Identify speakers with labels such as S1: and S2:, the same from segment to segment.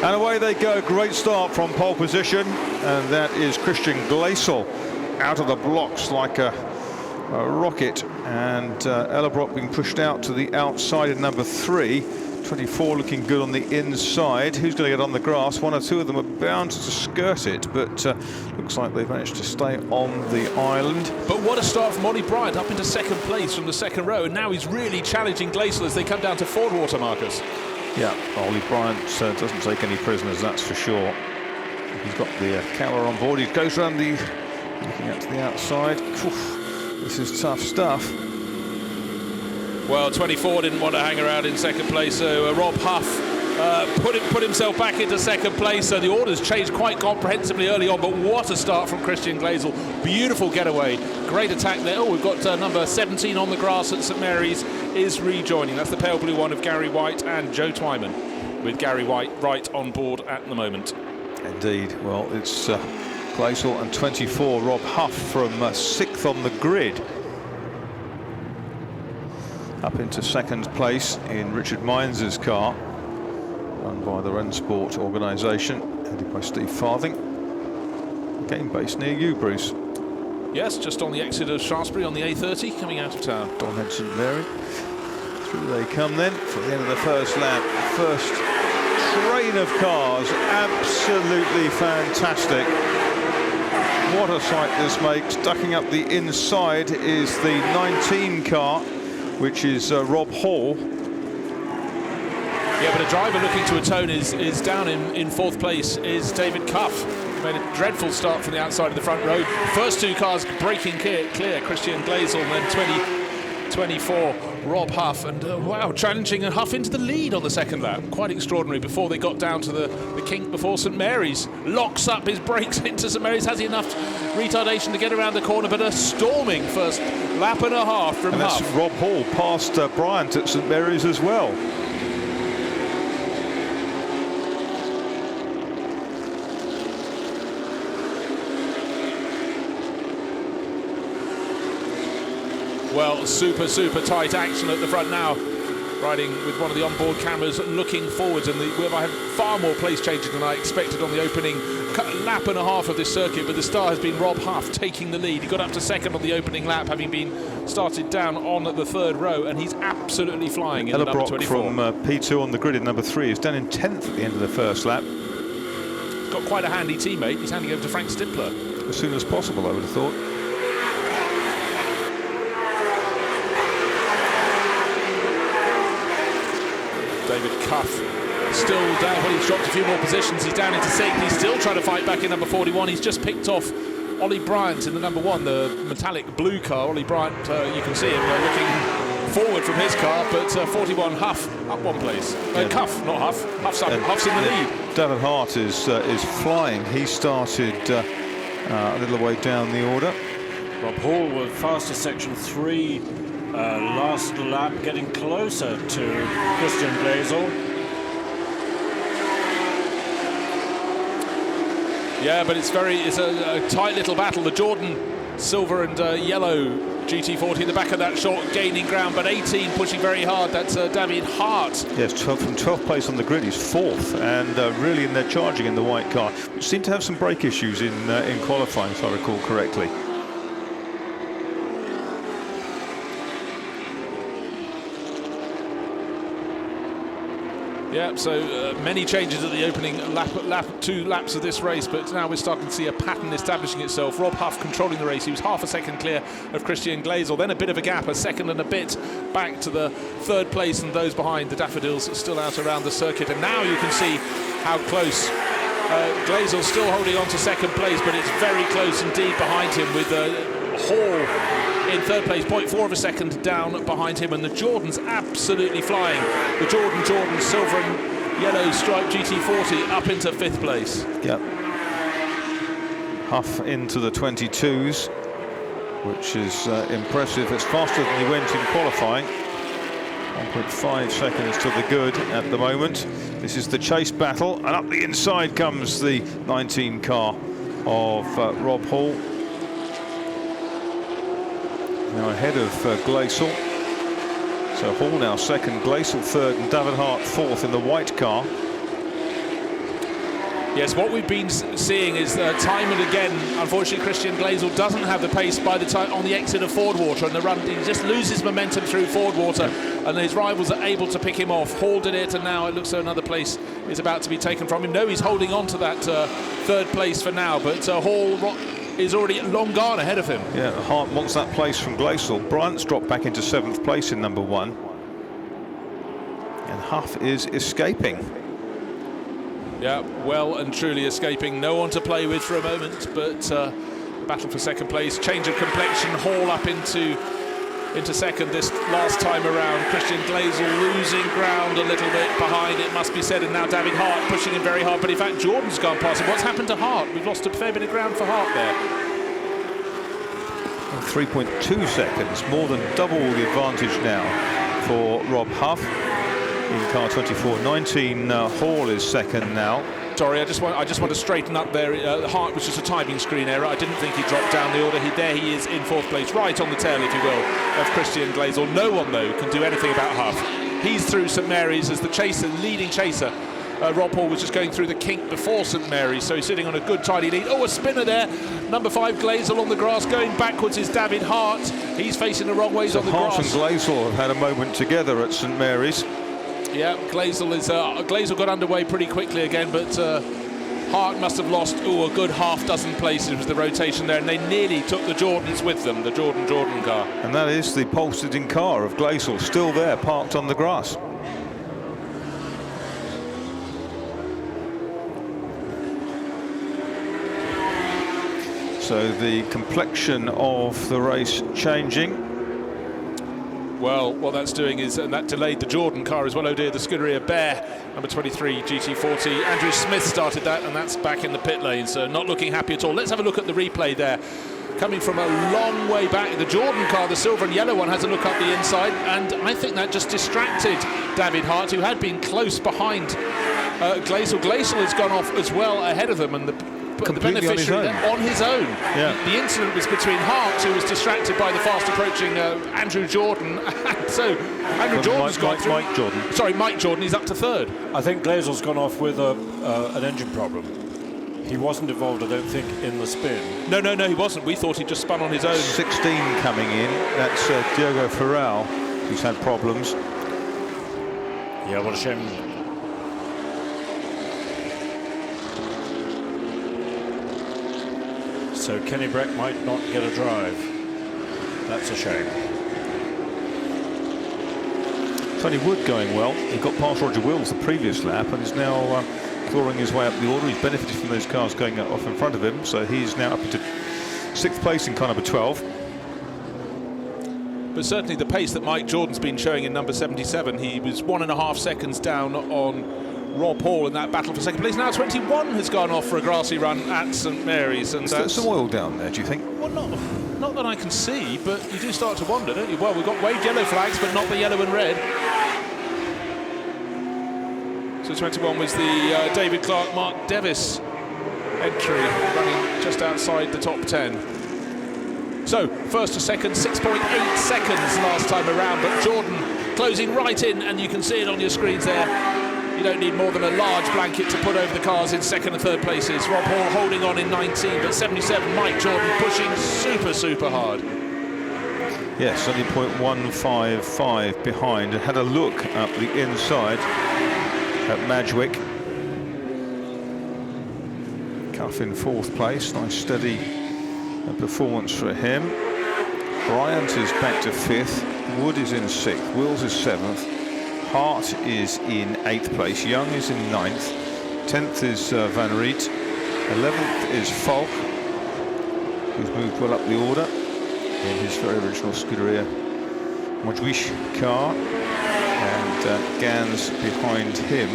S1: And away they go. Great start from pole position, and that is Christian Gleisel out of the blocks like a rocket, and Ellerbrock being pushed out to the outside in number 3. 24 looking good on the inside. Who's going to get on the grass? One or two of them are bound to skirt it, but looks like they've managed to stay on the island.
S2: But what a start from Ollie Bryant, up into second place from the second row, and now he's really challenging Gleisel as they come down to Ford water, Marcus.
S1: Yeah, Ollie Bryant doesn't take any prisoners, that's for sure. He's got the camera on board. He goes around the, looking out to the outside. Oof, this is tough stuff.
S2: Well, 24 didn't want to hang around in second place, so Rob Huff put himself back into second place. So the orders changed quite comprehensively early on, but what a start from Christian Gleisel. Beautiful getaway, great attack there. Oh, we've got number 17 on the grass at St Mary's is rejoining. That's the pale blue one of Gary White and Joe Twyman, with Gary White right on board at the moment.
S1: Indeed. Well, it's Gleisel and 24, Rob Huff from 6th on the grid. Up into second place in Richard Mines' car, run by the Rennsport organisation, headed by Steve Farthing. Again based near you, Bruce.
S2: Yes, just on the exit of Shaftesbury on the A30 coming out of town.
S1: Donhead St Mary. Through they come then for the end of the first lap. First train of cars, absolutely fantastic. What a sight this makes. Ducking up the inside is the 19 car, which is Rob Hall.
S2: Yeah, but a driver looking to atone is down in 4th place is David Cuff. Made a dreadful start from the outside of the front row. First two cars breaking clear, Christian Gleisel, and then 24 Rob Huff, and wow, challenging Huff into the lead on the second lap. Quite extraordinary before they got down to the kink before St Mary's. Locks up his brakes into St Mary's. Has he enough retardation to get around the corner? But a storming first lap and a half from Huff.
S1: And that's Rob Hall past Bryant at St Mary's as well.
S2: Well, super tight action at the front now. Riding with one of the onboard cameras, looking forwards, and we have had far more place changes than I expected on the opening lap and a half of this circuit. But the star has been Rob Huff taking the lead. He got up to second on the opening lap, having been started down on the third row, and he's absolutely flying in the number 24.
S1: From P2 on the grid in number 3 is down in 10th at the end of the first lap.
S2: He's got quite a handy teammate. He's handing over to Frank Stimpler.
S1: As soon as possible, I would have thought.
S2: David Cuff still down. Well, he's dropped a few more positions. He's down into 6th. He's still trying to fight back in number 41. He's just picked off Ollie Bryant in the number 1, the metallic blue car. Ollie Bryant, you can see him looking forward from his car, but 41 Huff up one place. Cuff, not Huff. Huff's in the lead.
S1: David Hart is flying. He started a little way down the order.
S3: Rob Hall was fastest section 3 last lap, getting closer to Christian Gleisel.
S2: Yeah, but it's a tight little battle. The Jordan silver and yellow GT40 in the back of that short, gaining ground, but 18 pushing very hard. That's David Hart.
S1: Yes, from 12th place on the grid, he's 4th, and really in there charging in the white car, which seemed to have some brake issues in qualifying, if I recall correctly.
S2: Yeah, so many changes at the opening two laps of this race, but now we're starting to see a pattern establishing itself. Rob Huff controlling the race. He was half a second clear of Christian Gleisel, then a bit of a gap, a second and a bit back to the 3rd place, and those behind the Daffodils still out around the circuit. And now you can see how close Gleisel's still holding on to second place, but it's very close indeed behind him, with Hall in 3rd place, 0.4 of a second down behind him, and the Jordan's absolutely flying. The Jordan silver and yellow stripe GT40 up into 5th place.
S1: Yep. Huff into the 22s, which is impressive. It's faster than he went in qualifying. 1.5 seconds to the good at the moment. This is the chase battle, and up the inside comes the 19 car of Rob Hall. Now ahead of Gleisel. So Hall now second, Gleisel third, and David Hart 4th in the white car.
S2: Yes, what we've been seeing is time and again, unfortunately, Christian Gleisel doesn't have the pace by the time on the exit of Ford Water, and the run, he just loses momentum through Ford Water, and his rivals are able to pick him off. Hall did it, and now it looks like another place is about to be taken from him. No, he's holding on to that third place for now, but Hall is already long gone ahead of him.
S1: Yeah, Hart wants that place from Gleisel. Bryant's dropped back into 7th place in number 1. And Huff is escaping.
S2: Yeah, well and truly escaping. No one to play with for a moment, but battle for second place. Change of complexion. Hall up into second this last time around. Christian Gleisel losing ground a little bit behind, it must be said, and now David Hart pushing him very hard, but in fact Jordan's gone past him. What's happened to Hart? We've lost a fair bit of ground for Hart there.
S1: 3.2 seconds, more than double the advantage now for Rob Huff in car 24.19. Hall is second now.
S2: Sorry, I just want to straighten up there. Hart was just a timing screen error. I didn't think he dropped down the order. There he is in 4th place, right on the tail, if you will, of Christian Gleisel. No one, though, can do anything about Huff. He's through St Mary's as the chaser, leading chaser. Rob Hall was just going through the kink before St Mary's, so he's sitting on a good tidy lead. Oh, a spinner there. Number 5, Gleisel on the grass. Going backwards is David Hart. He's facing the wrong ways on the
S1: Hart
S2: grass.
S1: and Gleisel have had a moment together at St Mary's.
S2: Yeah, Gleisel got underway pretty quickly again, but Hart must have lost a good half dozen places with the rotation there, and they nearly took the Jordans with them, the Jordan car. And
S1: that is the pole-sitting car of Gleisel, still there, parked on the grass. So the complexion of the race changing.
S2: Well, what that's doing is, and that delayed the Jordan car as well. Oh dear, the Scuderia Bear, number 23 GT40. Andrew Smith started that, and that's back in the pit lane, so not looking happy at all. Let's have a look at the replay there. Coming from a long way back, the Jordan car, the silver and yellow one, has a look up the inside, and I think that just distracted David Hart, who had been close behind Gleisel. Gleisel has gone off as well ahead of them, and the beneficiary on his own.
S1: Yeah.
S2: The incident was between Hart, who was distracted by the fast approaching Andrew Jordan. So Andrew Jordan's gone through.
S1: Mike Jordan.
S2: Sorry, Mike Jordan. He's up to 3rd.
S3: I think Gleisel's gone off with an engine problem. He wasn't involved, I don't think, in the spin.
S2: No, he wasn't. We thought he just spun on his own.
S1: 16 coming in. That's Diogo Ferral, who's had problems.
S3: Yeah, what a shame. So Kenny Breck might not get a drive. That's a shame.
S1: Tony Wood going well. He got past Roger Wills the previous lap and is now clawing his way up the order. He's benefited from those cars going off in front of him, so he's now up into 6th place in car number 12.
S2: But certainly the pace that Mike Jordan's been showing in number 77, he was 1.5 seconds down on Rob Hall in that battle for second place. Now 21 has gone off for a grassy run at St Mary's, and
S1: that's some oil down there, do you think?
S2: Well, not that I can see, but you do start to wonder, don't you? Well, we've got waved yellow flags, but not the yellow and red. So 21 was the David Clark, Mark Devis entry, running just outside the top 10. So first to second, 6.8 seconds last time around, but Jordan closing right in, and you can see it on your screens there. You don't need more than a large blanket to put over the cars in 2nd and 3rd places. Rob Hall holding on in 19, but 77, Mike Jordan pushing super hard.
S1: Yes, only 0.155 behind. Had a look up the inside at Madgwick. Cuff in 4th place, nice steady performance for him. Bryant is back to 5th, Wood is in 6th, Wills is 7th. Hart is in 8th place, Young is in 9th, 10th is Van Riet, 11th is Falk, who's moved well up the order in his very original Scuderia Mojwish car, and Gans behind him.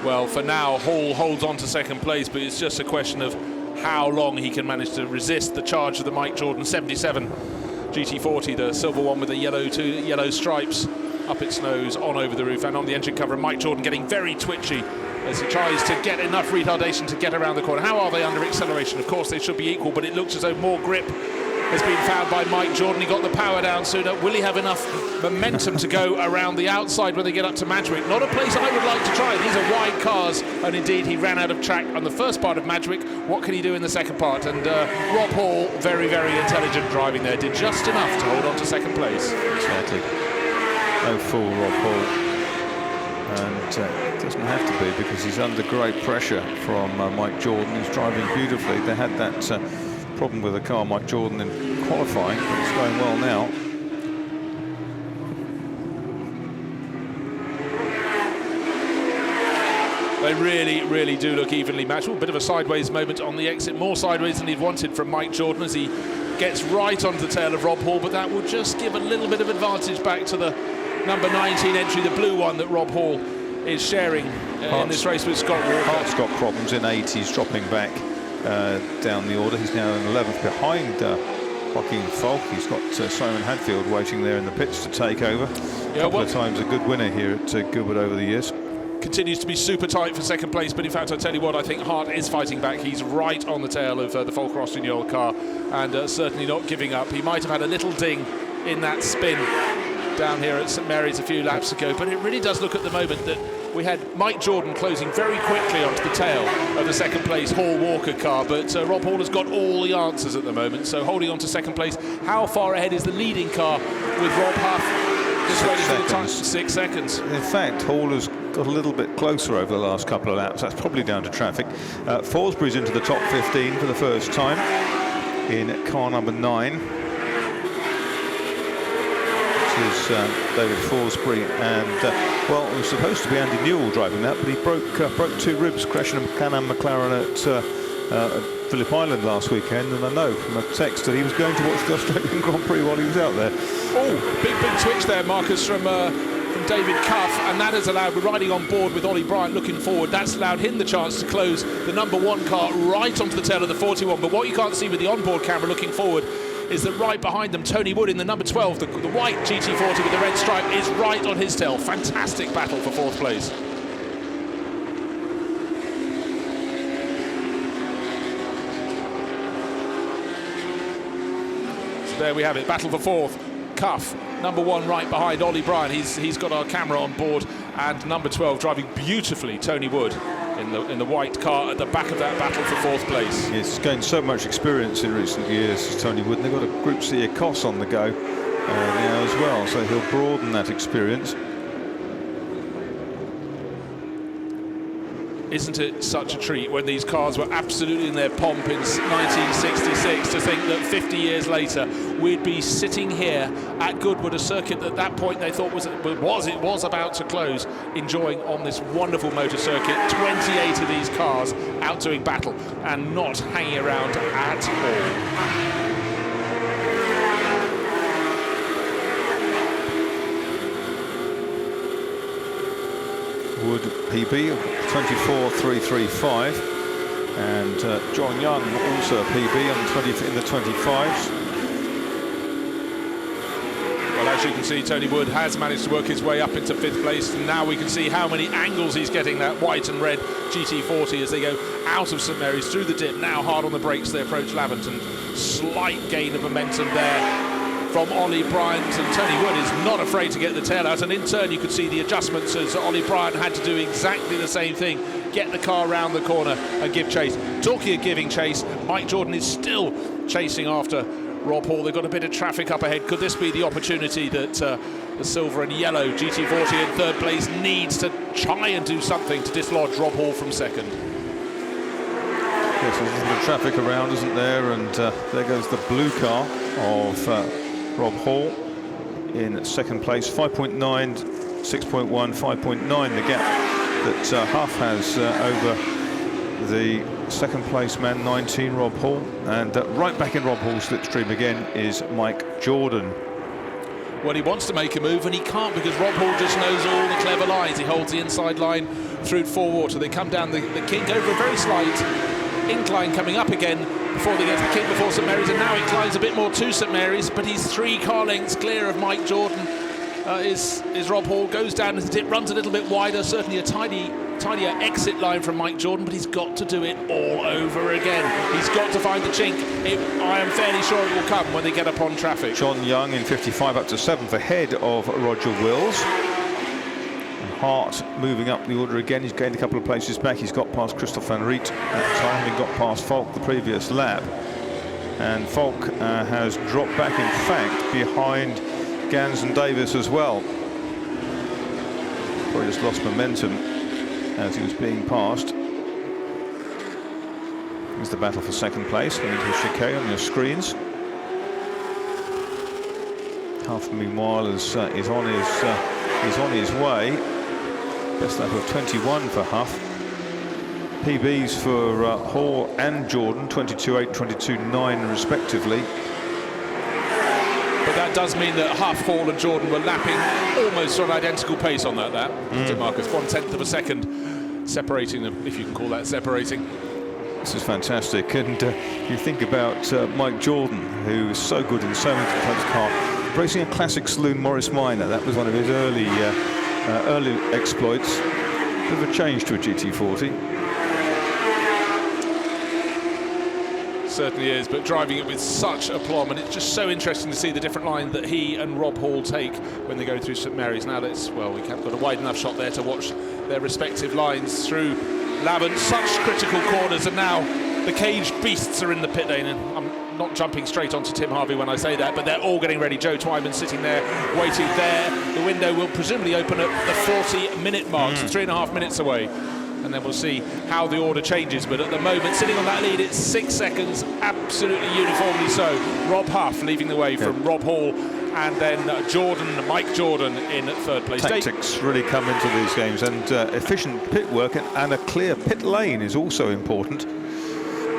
S2: Well, for now, Hall holds on to 2nd place, but it's just a question of how long he can manage to resist the charge of the Mike Jordan 77 GT40, the silver one with the yellow stripes up its nose, on over the roof and on the engine cover. And Mike Jordan getting very twitchy as he tries to get enough retardation to get around the corner. How are they under acceleration? Of course, they should be equal, but it looks as though more grip has been found by Mike Jordan. He got the power down sooner. Will he have enough momentum to go around the outside when they get up to Madgwick? Not a place I would like to try. These are wide cars, and indeed he ran out of track on the first part of Madgwick. What can he do in the second part? And Rob Hall, very, very intelligent driving there, did just enough to hold on to second place.
S1: Exactly. No fool, Rob Hall. And it doesn't have to be, because he's under great pressure from Mike Jordan, who's driving beautifully. They had that problem with the car, Mike Jordan, in qualifying, but it's going well now.
S2: They really, really do look evenly matched. A bit of a sideways moment on the exit, more sideways than he'd wanted from Mike Jordan as he gets right onto the tail of Rob Hall, but that will just give a little bit of advantage back to the number 19 entry, the blue one that Rob Hall is sharing in this race with Scott Walker.
S1: Hart's got problems in 8th, he's dropping back down the order. He's now in 11th behind Joaquin Falk. He's got Simon Hadfield waiting there in the pits to take over. A couple of times a good winner here at Goodwood over the years.
S2: Continues to be super tight for second place, but in fact I tell you what, I think Hart is fighting back. He's right on the tail of the Falk Rossignol car, and certainly not giving up. He might have had a little ding in that spin down here at St Mary's a few laps ago, but it really does look at the moment that we had Mike Jordan closing very quickly onto the tail of the second place Hall Walker car, but Rob Hall has got all the answers at the moment, so holding on to second place. How far ahead is the leading car with Rob Huff? Just waiting for the time. 6 seconds.
S1: In fact, Hall has got a little bit closer over the last couple of laps. That's probably down to traffic. Forsberry's into the top 15 for the first time in car number 9. Is David Forsberry, and well, it was supposed to be Andy Newell driving that, but he broke 2 ribs crashing a Can-Am McLaren at Phillip Island last weekend, and I know from a text that he was going to watch the Australian Grand Prix while he was out there.
S2: Oh, big switch there, Marcus, from David Cuff, and that has allowed, we're riding on board with Ollie Bryant looking forward, that's allowed him the chance to close the number 1 car right onto the tail of the 41, but what you can't see with the onboard camera looking forward is that right behind them, Tony Wood in the number 12, the white GT40 with the red stripe, is right on his tail. Fantastic battle for 4th place. So there we have it, battle for 4th. Cuff, number 1 right behind Ollie Bryant. He's got our camera on board, and number 12 driving beautifully, Tony Wood in the white car at the back of that battle for 4th place.
S1: He's gained so much experience in recent years, Tony Wood. They've got a Group C Ecos on the go now as well, so he'll broaden that experience.
S2: Isn't it such a treat when these cars were absolutely in their pomp in 1966 to think that 50 years later we'd be sitting here at Goodwood, a circuit that at that point they thought was about to close, enjoying on this wonderful motor circuit 28 of these cars out doing battle and not hanging around at all.
S1: Wood PB 24.335, and John Young also a PB on in the 25s.
S2: Well, as you can see, Tony Wood has managed to work his way up into 5th place, and now we can see how many angles he's getting that white and red GT40 as they go out of St Mary's through the dip, now hard on the brakes they approach Laventon. Slight gain of momentum there from Ollie Bryant, and Tony Wood is not afraid to get the tail out, and in turn you could see the adjustments as Ollie Bryant had to do exactly the same thing, get the car round the corner and give chase. Talking of giving chase, Mike Jordan is still chasing after Rob Hall. They've got a bit of traffic up ahead. Could this be the opportunity that the silver and yellow GT40 in 3rd place needs to try and do something to dislodge Rob Hall from 2nd?
S1: Yes, there's a little traffic around, isn't there? And there goes the blue car of Rob Hall in 2nd place, 5.9, 6.1, 5.9, the gap that Huff has over the 2nd place man, 19, Rob Hall. And right back in Rob Hall's slipstream again is Mike Jordan.
S2: Well, he wants to make a move and he can't, because Rob Hall just knows all the clever lines. He holds the inside line through 4Water. They come down the kink over a very slight incline coming up again before they get to the kink before St Mary's, and now inclines a bit more to St Mary's, but he's 3 car lengths clear of Mike Jordan. Is Rob Hall, goes down as the dip, runs a little bit wider, certainly a tiny tidier exit line from Mike Jordan, but he's got to do it all over again. He's got to find the chink. I am fairly sure it will come when they get up on traffic.
S1: John Young in 55 up to 7th ahead of Roger Wills. And Hart moving up the order again. He's gained a couple of places back. He's got past Christoph van Riet that time. He got past Falk the previous lap. And Falk has dropped back, in fact, behind Gans and Davis as well. Probably just lost momentum as he was being passed. Here's the battle for second place. Going into the chicane on your screens. Huff, meanwhile, is on his way. Best lap of 21 for Huff. PBs for Hall and Jordan, 22.8, 22.9 respectively.
S2: But that does mean that Huff, Hall and Jordan were lapping almost on identical pace on that lap. Marcus, 1/10 of a second separating them, if you can call that separating.
S1: This is fantastic. And you think about Mike Jordan, who is so good in so many types of car, racing a classic saloon Morris Minor. That was one of his early exploits. Bit of a change to a GT40.
S2: Certainly is, but driving it with such aplomb, and it's just so interesting to see the different line that he and Rob Hall take when they go through St Mary's. Now that's, well, we haven't got a wide enough shot there to watch their respective lines through Lavant. Such critical corners, and now the caged beasts are in the pit lane. And I'm not jumping straight onto Tim Harvey when I say that, but they're all getting ready. Joe Twyman sitting there, waiting there. The window will presumably open at the 40-minute mark, so 3.5 minutes away. And then we'll see how the order changes. But at the moment, sitting on that lead, it's 6 seconds, absolutely uniformly so. Rob Huff leading the way from Rob Hall, and then Mike Jordan in third place.
S1: Tactics really come into these games, and efficient pit work and a clear pit lane is also important,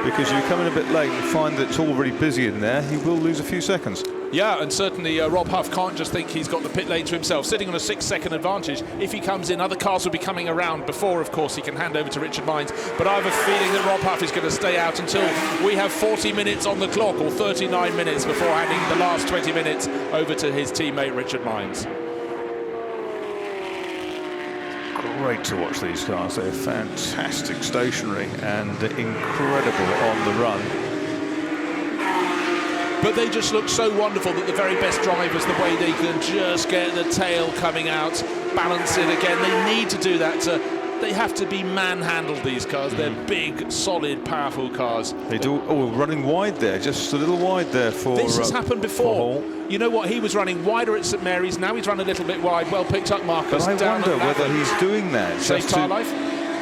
S1: because if you come in a bit late and find that it's already busy in there, you will lose a few seconds.
S2: Yeah, and certainly Rob Huff can't just think he's got the pit lane to himself, sitting on a 6-second advantage. If he comes in, other cars will be coming around before, of course, he can hand over to Richard Mines. But I have a feeling that Rob Huff is going to stay out until we have 40 minutes on the clock, or 39 minutes, before handing the last 20 minutes over to his teammate Richard Mines.
S1: Great to watch these cars. They're fantastic stationary and incredible on the run.
S2: But they just look so wonderful, that the very best drivers, the way they can just get the tail coming out, balance it again. They need to do that. They have to be manhandled, these cars. They're big, solid, powerful cars.
S1: They do. Oh, running wide there, just a little wide there for.
S2: This has happened before. You know what? He was running wider at St Mary's. Now he's run a little bit wide. Well picked up, Marcus.
S1: But I wonder whether he's doing that
S2: Save tyre life?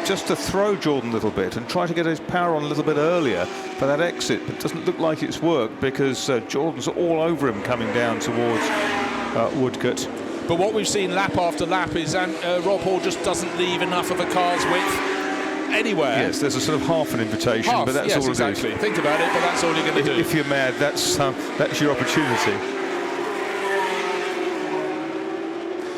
S1: Just to throw Jordan a little bit and try to get his power on a little bit earlier for that exit. But it doesn't look like it's worked, because Jordan's all over him coming down towards Woodcote.
S2: But what we've seen lap after lap is Rob Hall just doesn't leave enough of a car's width anywhere.
S1: Yes, there's a sort of half an invitation, but that's all it is.
S2: Think about it, but that's all you're going to do.
S1: If you're mad, that's your opportunity.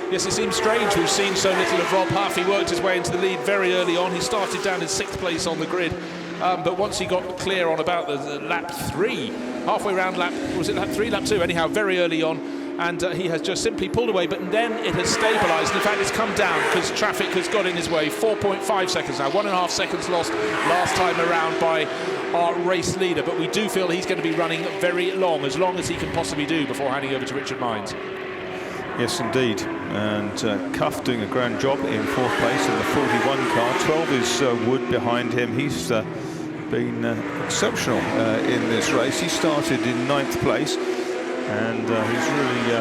S2: Yes, it seems strange we've seen so little of Rob Huff. He worked his way into the lead very early on. He started down in 6th place on the grid, but once he got clear on about the lap 3, halfway around lap 3, lap 2, anyhow, very early on, and he has just simply pulled away, but then it has stabilised. In fact, it's come down because traffic has got in his way. 4.5 seconds now, 1.5 seconds lost last time around by our race leader, but we do feel he's going to be running very long as he can possibly do before handing over to Richard Mines.
S1: Yes, indeed. And Cuff doing a grand job in 4th place in the 41 car. 12 is Wood behind him. He's been exceptional in this race. He started in 9th place, and he's really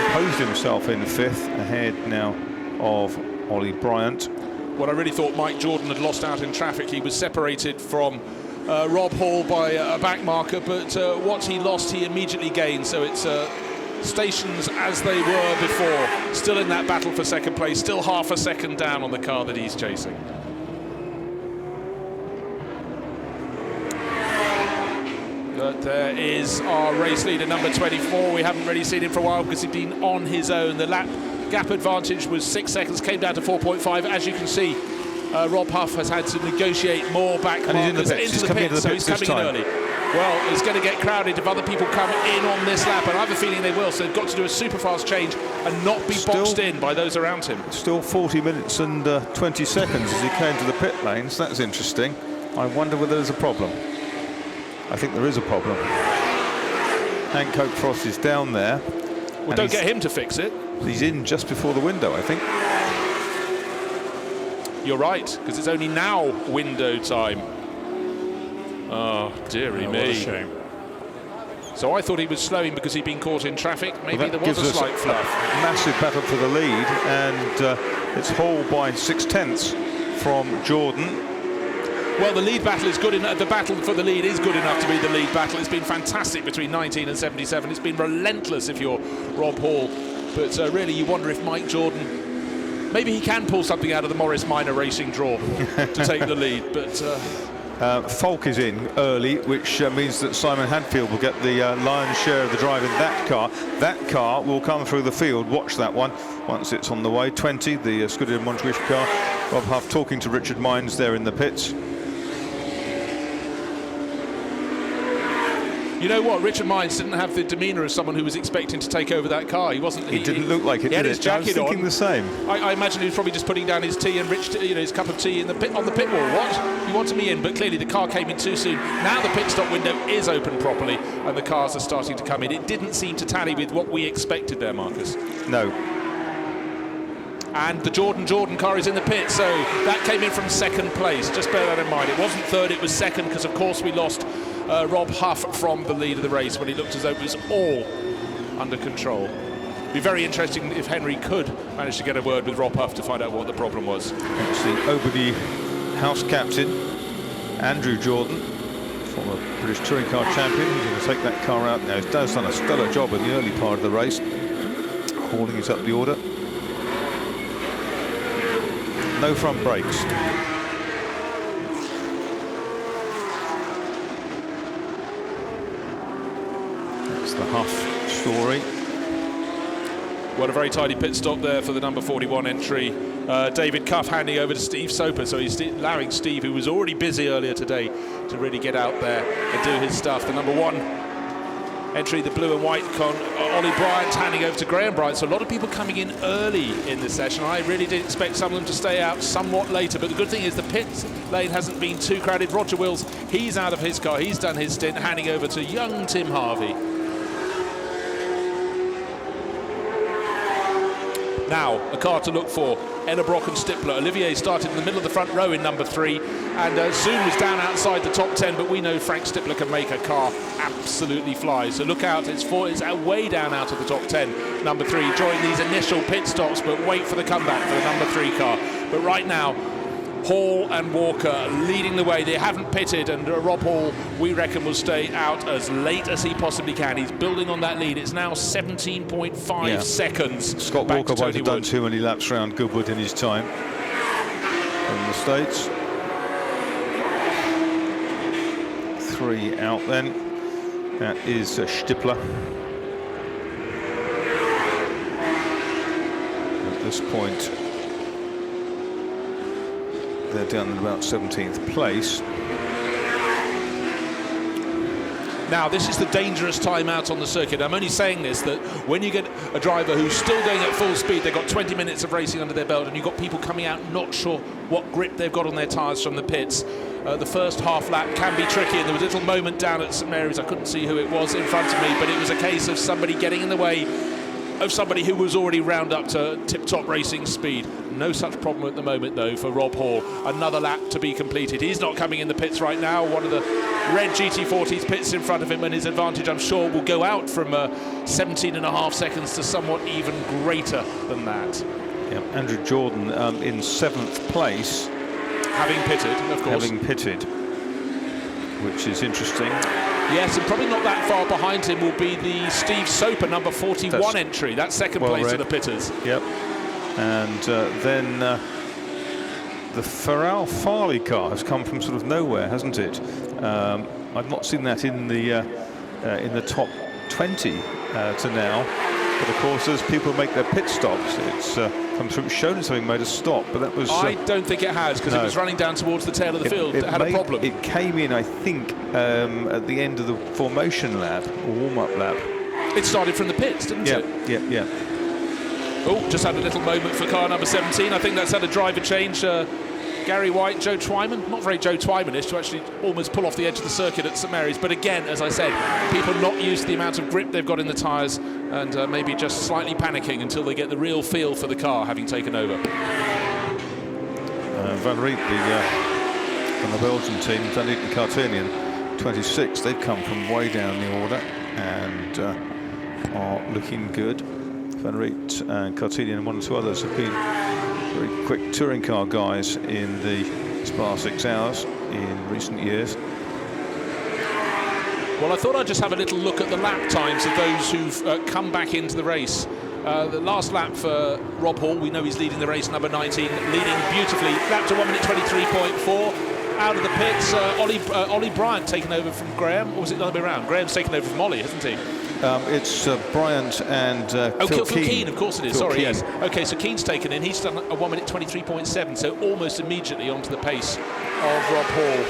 S1: imposed himself in 5th, ahead now of Ollie Bryant.
S2: What I really thought Mike Jordan had lost out in traffic. He was separated from Rob Hall by a back marker, but what he lost he immediately gained, so it's stations as they were before, still in that battle for second place, still half a second down on the car that he's chasing. But there is our race leader, number 24. We haven't really seen him for a while because he'd been on his own. The lap gap advantage was 6 seconds, came down to 4.5. As you can see, Rob Huff has had to negotiate more back markers into the pit, so he's coming in early. Well, it's going to get crowded if other people come in on this lap, and I have a feeling they will, so they've got to do a super fast change and not be boxed in by those around him.
S1: Still 40 minutes and 20 seconds as he came to the pit lanes. That's interesting. I wonder whether there's a problem. I think there is a problem. Hancock Frost is down there.
S2: Well, don't get him to fix it.
S1: He's in just before the window, I think.
S2: You're right, because it's only now window time. Oh, dearie me.
S3: What a shame.
S2: So I thought he was slowing because he'd been caught in traffic. Maybe
S1: Well,
S2: there was a slight fluff.
S1: Massive battle for the lead, and it's Hall by 6/10 from Jordan.
S2: Well, the lead battle is good enough. The battle for the lead is good enough to be the lead battle. It's been fantastic between 19 and 77. It's been relentless if you're Rob Hall. But really, you wonder if Mike Jordan, maybe he can pull something out of the Morris Minor Racing draw to take the lead. But
S1: Falk is in early, which means that Simon Hadfield will get the lion's share of the drive in that car. That car will come through the field. Watch that one once it's on the way. 20, the Scuderia Montjuic car. Rob Huff talking to Richard Mines there in the pits.
S2: you know what? Richard Mines didn't have the demeanour of someone who was expecting to take over that car. He wasn't.
S1: He didn't look like it.
S2: He had
S1: did
S2: his
S1: it?
S2: jacket
S1: I was thinking
S2: on.
S1: the same.
S2: I imagine he was probably just putting down his tea and his cup of tea in the pit, on the pit wall. What? You wanted me in, but clearly the car came in too soon. Now the pit stop window is open properly, and the cars are starting to come in. It didn't seem to tally with what we expected there, Marcus.
S1: No.
S2: And the Jordan car is in the pit, so that came in from second place. Just bear that in mind. It wasn't third, it was second, because of course we lost Rob Huff from the lead of the race when it looked as though it was all under control. It'd be very interesting if Henry could manage to get a word with Rob Huff to find out what the problem was.
S1: It's the Oberdy house captain, Andrew Jordan, former British touring car champion. He's going to take that car out now. He's done a stellar job in the early part of the race, hauling it up the order. No front brakes. That's the Huff story.
S2: What a very tidy pit stop there for the number 41 entry. David Cuff handing over to Steve Soper, so he's allowing Steve, who was already busy earlier today, to really get out there and do his stuff. The number 1 entry, the blue and white con, Ollie Bryant handing over to Graham Bryant. So a lot of people coming in early in this session. I really did expect some of them to stay out somewhat later, but the good thing is the pit lane hasn't been too crowded. Roger Wills, he's out of his car, he's done his stint, handing over to young Tim Harvey. Now, a car to look for, Ellerbrock and Stippler. Olivier started in the middle of the front row in number 3 and soon was down outside the top 10, but we know Frank Stippler can make a car absolutely fly. So look out, it's way down out of the top 10. Number 3 during these initial pit stops, but wait for the comeback for the number 3 car. But right now, Hall and Walker leading the way. They haven't pitted, and Rob Hall, we reckon, will stay out as late as he possibly can. He's building on that lead. It's now 17.5 seconds.
S1: Scott Walker might have done too many laps around Goodwood in his time from the States. 3 out then. That is Stippler. At this point, they're down in about 17th place.
S2: Now, this is the dangerous time out on the circuit. I'm only saying this, that when you get a driver who's still going at full speed, they've got 20 minutes of racing under their belt, and you've got people coming out not sure what grip they've got on their tyres from the pits. The first half lap can be tricky, and there was a little moment down at St Mary's. I couldn't see who it was in front of me, but it was a case of somebody getting in the way of somebody who was already round up to tip-top racing speed. No such problem at the moment, though, for Rob Hall. Another lap to be completed. He's not coming in the pits right now. One of the red GT40s pits in front of him, and his advantage, I'm sure, will go out from 17.5 seconds to somewhat even greater than that.
S1: Yeah, Andrew Jordan in 7th place.
S2: Having pitted, of course.
S1: Having pitted, which is interesting.
S2: Yes, and probably not that far behind him will be the Steve Soper number 41 entry. That's second place to the pitters.
S1: Yep. And then the Farrell Farley car has come from sort of nowhere, hasn't it? I've not seen that in the top 20 to now. But of course, as people make their pit stops, it's come through shown as having made a stop. But that was.
S2: I don't think it has, because it was running down towards the tail of the field. It had a problem.
S1: It came in, I think, at the end of the formation lap, or warm-up lap.
S2: It started from the pits, didn't it?
S1: Yeah.
S2: Oh, just had a little moment for car number 17. I think that's had a driver change. Gary White, Joe Twyman, not very Joe Twyman-ish to actually almost pull off the edge of the circuit at St Mary's. But again, as I said, people not used to the amount of grip they've got in the tyres, and maybe just slightly panicking until they get the real feel for the car having taken over.
S1: Van Riet, from the Belgian team, Van Riet and Cartanian, 26. They've come from way down the order and are looking good. Van Riet and Cartanian and 1 or 2 others have been very quick touring car guys in the Spa 6 Hours in recent years.
S2: Well, I thought I'd just have a little look at the lap times of those who've come back into the race. The last lap for Rob Hall, we know he's leading the race, number 19, leading beautifully. Lap to 1 minute 23.4. Out of the pits, Ollie Bryant taken over from Graham. Or was it the other way around? Graham's taken over from Ollie, hasn't he?
S1: It's Bryant and
S2: Phil Keane, of course it is.
S1: Phil
S2: Sorry,
S1: Keane.
S2: yes. OK, so Keane's taken in. He's done a 1 minute 23.7, so almost immediately onto the pace of Rob Hall.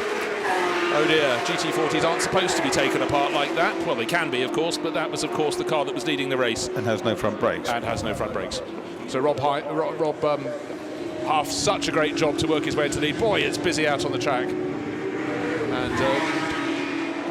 S2: Oh dear, GT40s aren't supposed to be taken apart like that. Well, they can be, of course, but that was, of course, the car that was leading the race.
S1: And has no front brakes.
S2: So Rob Huff, such a great job to work his way into the lead. Boy, it's busy out on the track. And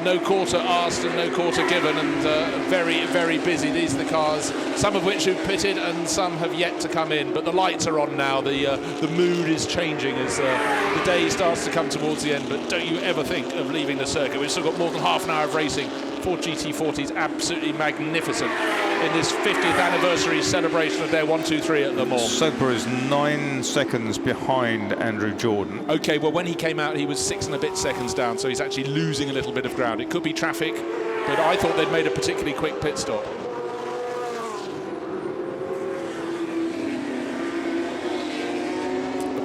S2: no quarter asked and no quarter given, and very, very busy. These are the cars, some of which have pitted and some have yet to come in. But the lights are on now. The mood is changing as the day starts to come towards the end. But don't you ever think of leaving the circuit. We've still got more than half an hour of racing. Ford GT40s absolutely magnificent in this 50th anniversary celebration of their 1, 2, 3 at Le Mans.
S1: Soper is 9 seconds behind Andrew Jordan.
S2: OK, well, when he came out, he was 6 and a bit seconds down, so he's actually losing a little bit of ground. It could be traffic, but I thought they'd made a particularly quick pit stop.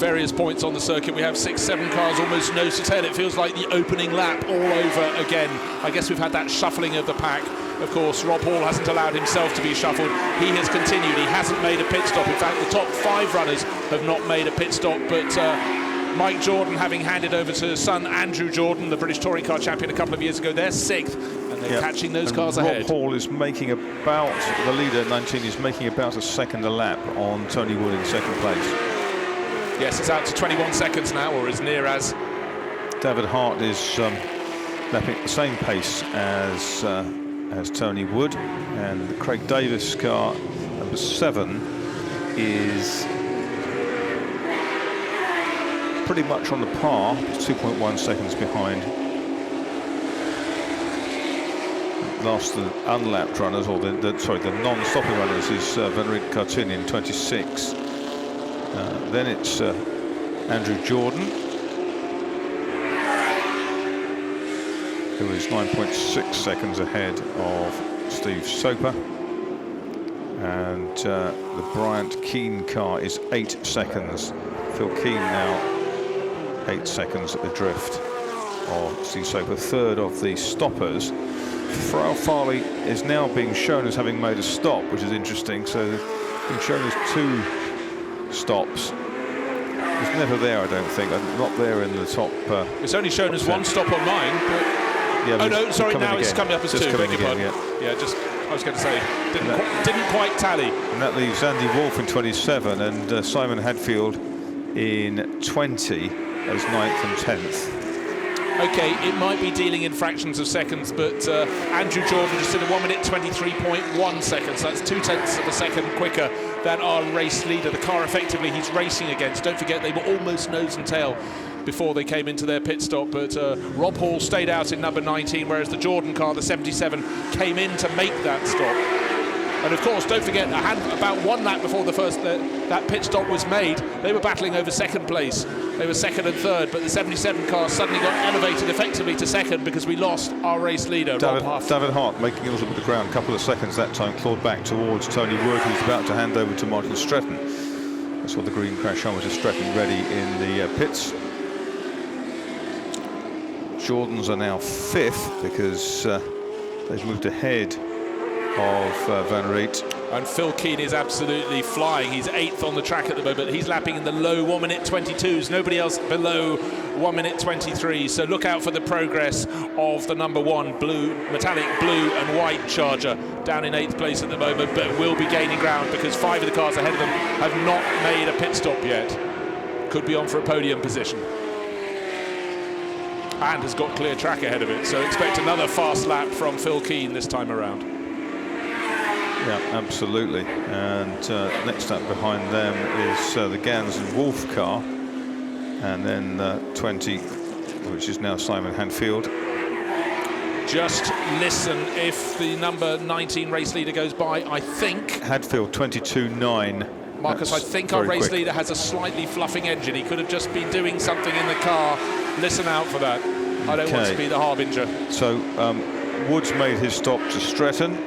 S2: Various points on the circuit, we have 6, 7 cars almost nose to tail. It feels like the opening lap all over again. I guess we've had that shuffling of the pack. Of course, Rob Hall hasn't allowed himself to be shuffled. He has continued. He hasn't made a pit stop. In fact, the top 5 runners have not made a pit stop, but Mike Jordan, having handed over to his son Andrew Jordan, the British touring car champion a couple of years ago, they're 6th, and they're catching those cars ahead.
S1: Rob Hall is making about, the leader, 19, is making about a second a lap on Tony Wood in 2nd place.
S2: Yes, it's out to 21 seconds now, or as near as.
S1: David Hart is lapping at the same pace as Tony Wood, and the Craig Davis car, number 7, is pretty much on the par, 2.1 seconds behind. Last the unlapped runners, or the non-stopping runners, is Van Riet Cartanian, 26. Then it's Andrew Jordan, who is 9.6 seconds ahead of Steve Soper, and the Bryant Keane car is 8 seconds. Phil Keane now 8 seconds at the drift of Steve Soper. Third of the stoppers. Frau Farley is now being shown as having made a stop, which is interesting. So being shown as 2 stops. It's never there, I don't think. Not there in the top.
S2: It's only shown as 1 stop on mine. But
S1: yeah,
S2: oh no, sorry. Now
S1: again.
S2: it's coming up as 2.
S1: Coming again,
S2: yeah. Just I was going to say didn't quite tally.
S1: And that leaves Andy Wolff in 27 and Simon Hadfield in 20 as 9th and 10th.
S2: OK, it might be dealing in fractions of seconds, but Andrew Jordan just did a 1 minute 23.1 seconds. That's 0.2 of a second quicker than our race leader. The car effectively he's racing against. Don't forget, they were almost nose and tail before they came into their pit stop, but Rob Hall stayed out in number 19, whereas the Jordan car, the 77, came in to make that stop. And of course, don't forget, about 1 lap before the first that pit stop was made, they were battling over 2nd place. They were 2nd and 3rd, but the 77 car suddenly got elevated effectively to 2nd because we lost our race leader, Rob Huff.
S1: David Hart making a little bit of ground, a couple of seconds that time, clawed back towards Tony Wood, who's about to hand over to Martin Stretton. I saw the green crash helmet of Stretton ready in the pits. Jordans are now 5th because they've moved ahead of Van Riet.
S2: And Phil Keane is absolutely flying. He's 8th on the track at the moment. He's lapping in the low 1:22s. Nobody else below 1:23. So look out for the progress of the number 1 metallic blue and white Charger, down in 8th place at the moment, but will be gaining ground because 5 of the cars ahead of them have not made a pit stop yet. Could be on for a podium position. And has got clear track ahead of it. So expect another fast lap from Phil Keane this time around.
S1: Yeah, absolutely. And next up behind them is the Gans and Wolf car. And then 20, which is now Simon Hadfield.
S2: Just listen if the number 19 race leader goes by, I think.
S1: Hadfield 22.9.
S2: Marcus, I think our race leader has a slightly fluffing engine. He could have just been doing something in the car. Listen out for that. I don't want to be the harbinger.
S1: So Woods made his stop to Stretton.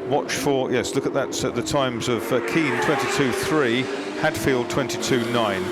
S1: Watch for, yes, look at that, the times of Keane 22.3, Hadfield 22.9.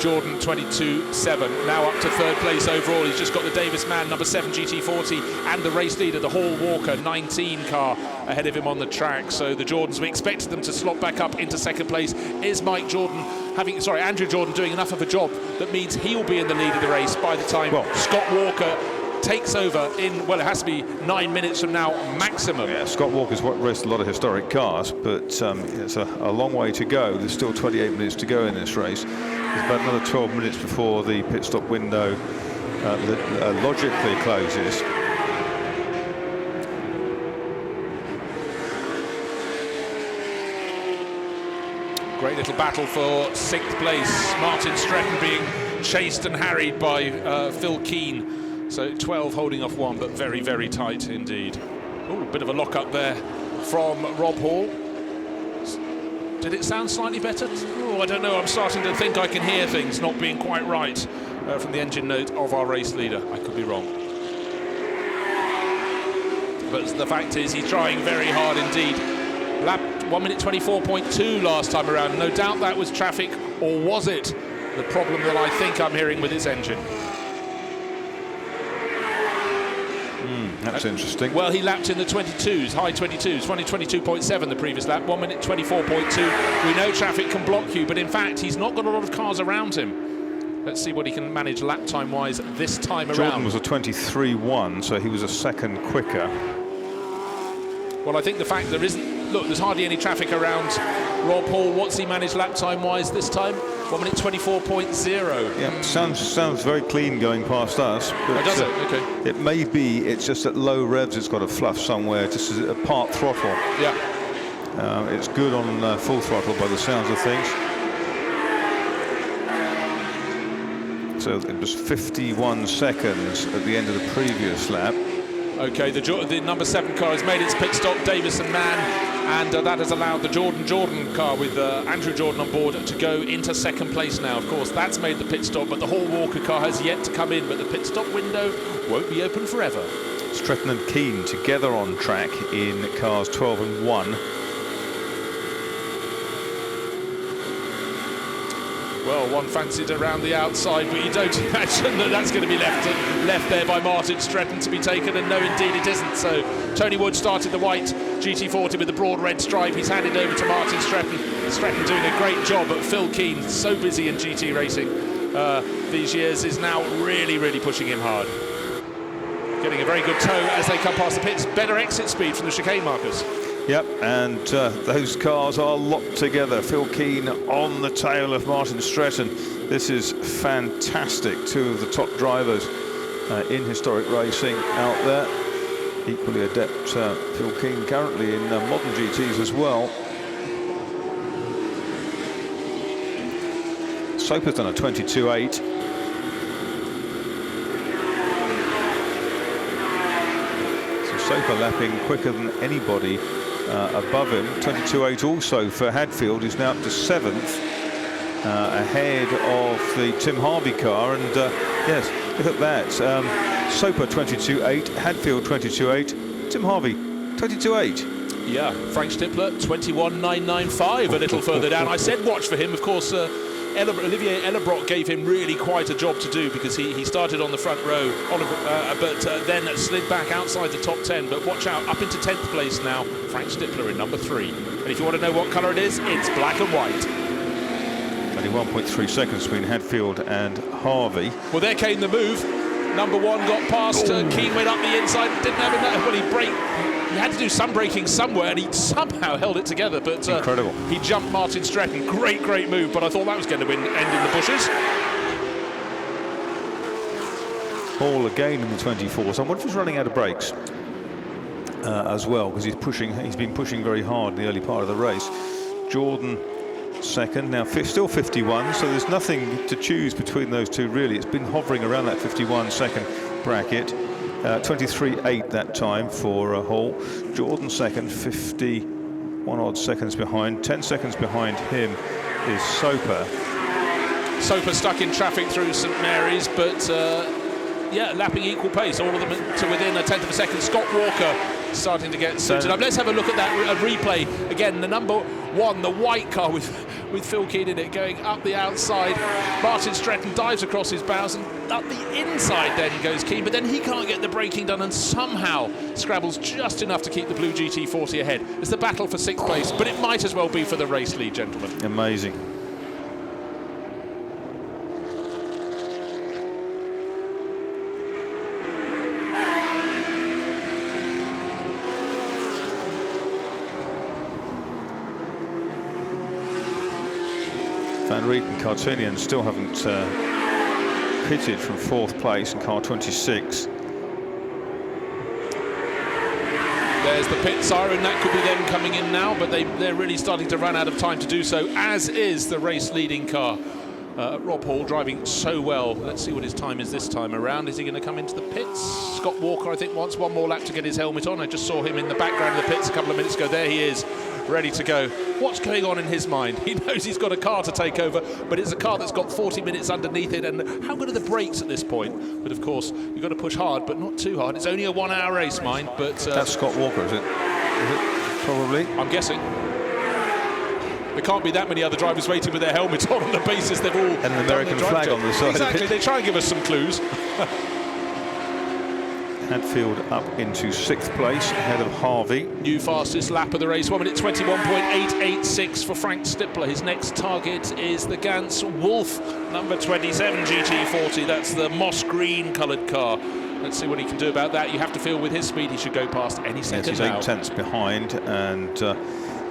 S2: Jordan 22.7, now up to 3rd place overall. He's just got the Davis Mann number 7 GT40 and the race leader, the Hall Walker 19 car ahead of him on the track. So the Jordans, we expected them to slot back up into 2nd place. Is Andrew Jordan doing enough of a job that means he will be in the lead of the race by the time Scott Walker takes over in, well, it has to be 9 minutes from now maximum.
S1: Yeah, Scott Walker's raced a lot of historic cars, but it's a long way to go. There's still 28 minutes to go in this race. There's about another 12 minutes before the pit stop window logically closes.
S2: Great little battle for 6th place. Martin Stretton being chased and harried by Phil Keane. So 12 holding off 1, but very, very tight indeed. Oh, a bit of a lock-up there from Rob Hall. Did it sound slightly better? Oh, I don't know. I'm starting to think I can hear things not being quite right from the engine note of our race leader. I could be wrong. But the fact is, he's trying very hard indeed. Lap 1:24.2 last time around. No doubt that was traffic, or was it the problem that I think I'm hearing with his engine?
S1: That's interesting.
S2: Well, he lapped in the 22s, high 22s, 22.7 the previous lap, 1:24.2. We know traffic can block you, but in fact, he's not got a lot of cars around him. Let's see what he can manage lap time-wise this time around.
S1: Jordan was a 23.1, so he was a second quicker.
S2: Well, I think the fact there isn't... Look, there's hardly any traffic around Rob Hall. What's he managed lap time-wise this time? 1:24.0.
S1: Yeah, sounds very clean going past us. But,
S2: does it? Okay.
S1: It may be, it's just at low revs it's got a fluff somewhere, just as a part throttle.
S2: Yeah.
S1: It's good on full throttle by the sounds of things. So it was 51 seconds at the end of the previous lap.
S2: Okay, the number 7 car has made its pit stop, Davis and Mann, and that has allowed the Jordan car with Andrew Jordan on board to go into 2nd place now. Of course, that's made the pit stop, but the Hall Walker car has yet to come in, but the pit stop window won't be open forever.
S1: Stretton and Keane together on track in cars 12 and 1.
S2: Well, one fancied around the outside, but you don't imagine that that's going to be left there by Martin Stretton to be taken, and no, indeed it isn't. So Tony Wood started the white GT40 with the broad red stripe. He's handed over to Martin Stretton. Stretton doing a great job, but Phil Keane, so busy in GT racing these years, is now really, really pushing him hard. Getting a very good tow as they come past the pits. Better exit speed from the chicane, Marcus.
S1: Yep, and those cars are locked together. Phil Keane on the tail of Martin Stretton. This is fantastic. 2 of the top drivers in historic racing out there. Equally adept Phil Keane currently in modern GTs as well. Soper's done a 22.8. So Soper lapping quicker than anybody above him. 22.8 also for Hadfield, who's now up to 7th, ahead of the Tim Harvey car. And yes, look at that. Soper 22.8, Hadfield 22.8, Tim Harvey 22.8.
S2: Yeah, Frank Stippler 21.995 a little further down. I said watch for him, of course. Olivier Ellerbrock gave him really quite a job to do, because he started on the front row, but then slid back outside the top 10. But watch out, up into 10th place now, Frank Stippler in number 3. And if you want to know what colour it is, it's black and white.
S1: Only 1.3 seconds between Hadfield and Harvey.
S2: Well, there came the move. Number 1 got past, Keane went up the inside, didn't have enough, well, he had to do some braking somewhere, and he somehow held it together, but
S1: incredible.
S2: He jumped Martin Stretton. Great move, but I thought that was going to end in the bushes.
S1: Hall again in the 24. So I wonder if he's running out of brakes as well, because he's been pushing very hard in the early part of the race. Jordan second, now still 51, so there's nothing to choose between those two really. It's been hovering around that 51 second bracket. 23.8 that time for Hall. Jordan second, 51 odd seconds behind. 10 seconds behind him is Soper.
S2: Soper stuck in traffic through St Mary's, but yeah, lapping equal pace, all of them to within a tenth of a second. Scott Walker starting to get suited up. Let's have a look at that replay again. The number 1, the white car with Phil Keane in it, going up the outside. Martin Stretton dives across his bows, and up the inside then goes Keane, but then he can't get the braking done, and somehow scrabbles just enough to keep the blue GT40 ahead. It's the battle for 6th place, but it might as well be for the race lead, gentlemen.
S1: Amazing. Van Riet and Cartinian still haven't pitted from 4th place in car 26.
S2: There's the pit siren. That could be them coming in now, but they're really starting to run out of time to do so, as is the race leading car. Rob Hall driving so well. Let's see what his time is this time around. Is he going to come into the pits? Scott Walker, I think, wants one more lap to get his helmet on. I just saw him in the background of the pits a couple of minutes ago. There he is, ready to go. What's going on in his mind? He knows he's got a car to take over, but it's a car that's got 40 minutes underneath it, and how good are the brakes at this point? But of course, you've got to push hard, but not too hard. It's only a 1 hour race, mind, but...
S1: That's Scott Walker, is it? Probably.
S2: I'm guessing. There can't be that many other drivers waiting with their helmets on the basis they've all...
S1: And an American flag on the side.
S2: Exactly, they try and give us some clues.
S1: Hadfield up into 6th place, ahead of Harvey.
S2: New fastest lap of the race, 1 minute 21.886 for Frank Stippler. His next target is the Gans Wolf, number 27 GT40. That's the moss green coloured car. Let's see what he can do about that. You have to feel with his speed he should go past any second now.
S1: He's 8 tenths behind, and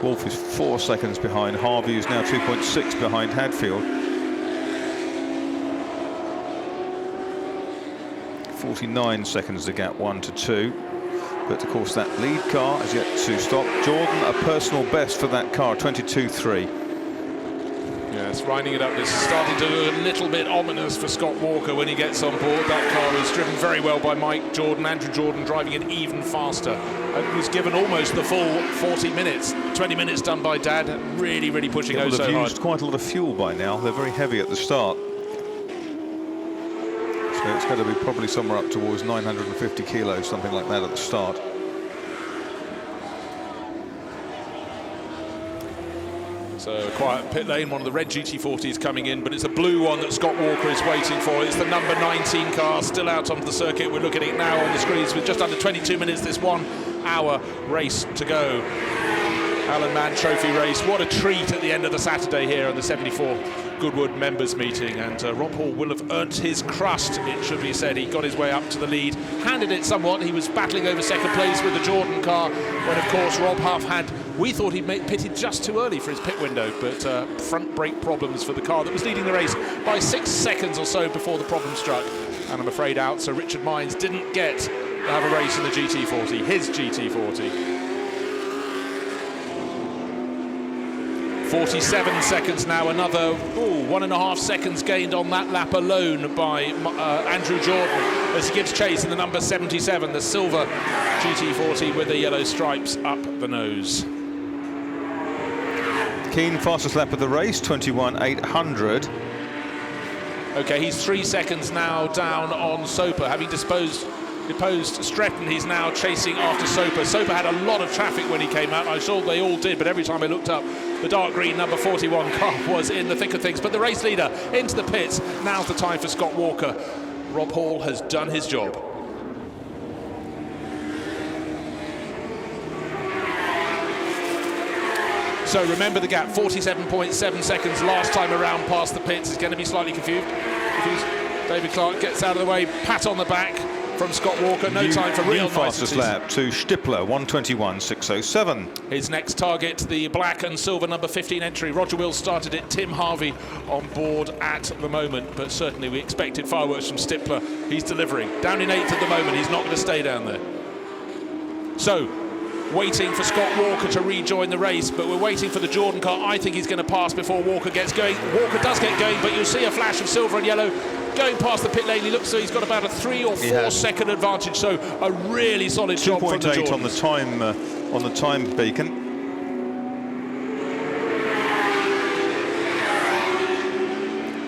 S1: Wolf is 4 seconds behind. Harvey is now 2.6 behind Hadfield. 49 seconds the gap, 1 to 2. But of course that lead car has yet to stop. Jordan, a personal best for that car, 22.3.
S2: Yes, winding it up. It's starting to look a little bit ominous for Scott Walker when he gets on board. That car is driven very well by Mike Jordan. Andrew Jordan driving it even faster. And was given almost the full 40 minutes. 20 minutes done by Dad. Really pushing
S1: so hard. They've used quite a lot of fuel by now. They're very heavy at the start. So it's going to be probably somewhere up towards 950 kilos, something like that at the start.
S2: So quiet pit lane, one of the red GT40s coming in, but it's a blue one that Scott Walker is waiting for. It's the number 19 car still out onto the circuit. We're looking at it now on the screens with just under 22 minutes, this 1 hour race to go. Alan Mann Trophy race. What a treat at the end of the Saturday here on the 74 Goodwood members meeting, and Rob Hall will have earned his crust, it should be said. He got his way up to the lead, handed it somewhat. He was battling over second place with the Jordan car when, of course, Rob Huff we thought he'd pitted just too early for his pit window, but front brake problems for the car that was leading the race by 6 seconds or so before the problem struck, and I'm afraid out, so Richard Mines didn't get to have a race in the GT40, his GT40. 47 seconds now, another 1.5 seconds gained on that lap alone by Andrew Jordan as he gives chase in the number 77, the silver GT40 with the yellow stripes up the nose.
S1: Keane, fastest lap of the race, 21.800.
S2: Okay, he's 3 seconds now down on Soper, having disposed deposed Stretton. He's now chasing after Soper. Soper had a lot of traffic when he came out. I saw they all did, but every time I looked up, the dark green number 41 car was in the thick of things. But the race leader into the pits. Now's the time for Scott Walker. Rob Hall has done his job. So remember the gap, 47.7 seconds last time around past the pits. Is going to be slightly confused. David Clark gets out of the way, pat on the back from Scott Walker. No time for real
S1: fastest lap to Stippler, 1:21.607.
S2: His next target, the black and silver number 15 entry. Roger Wills started it. Tim Harvey on board at the moment, but certainly we expected fireworks from Stippler. He's delivering. Down in 8th at the moment. He's not going to stay down there. So, waiting for Scott Walker to rejoin the race, but we're waiting for the Jordan car. I think he's going to pass before Walker gets going. Walker does get going, but you'll see a flash of silver and yellow going past the pit lane. He looks so he's got about a 3 or 4 second advantage, so a really solid job from the Jordans.
S1: 2.8 on the time beacon.